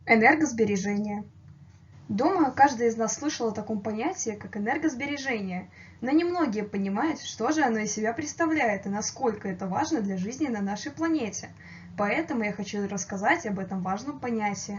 Энергосбережение. Думаю, каждый из нас слышал о таком понятии, как энергосбережение, но немногие понимают, что же оно из себя представляет и насколько это важно для жизни на нашей планете. Поэтому я хочу рассказать об этом важном понятии.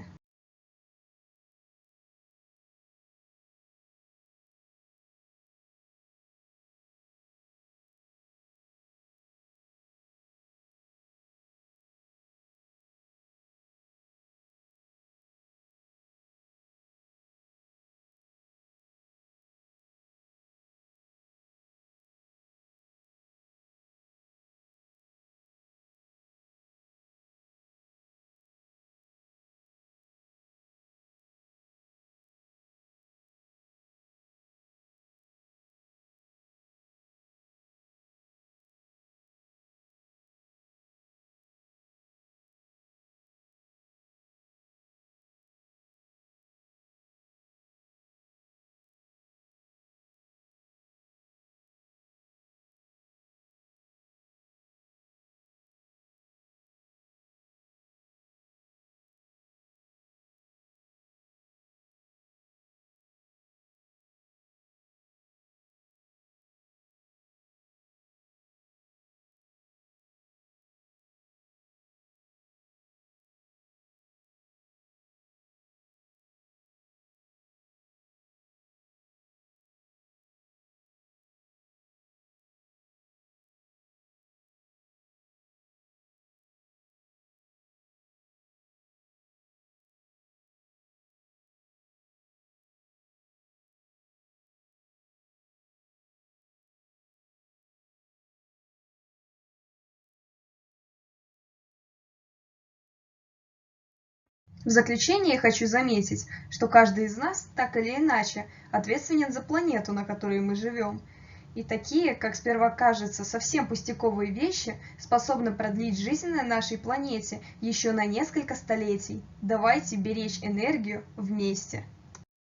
В заключение хочу заметить, что каждый из нас, так или иначе, ответственен за планету, на которой мы живем. И такие, как сперва кажется, совсем пустяковые вещи способны продлить жизнь на нашей планете еще на несколько столетий. Давайте беречь энергию вместе.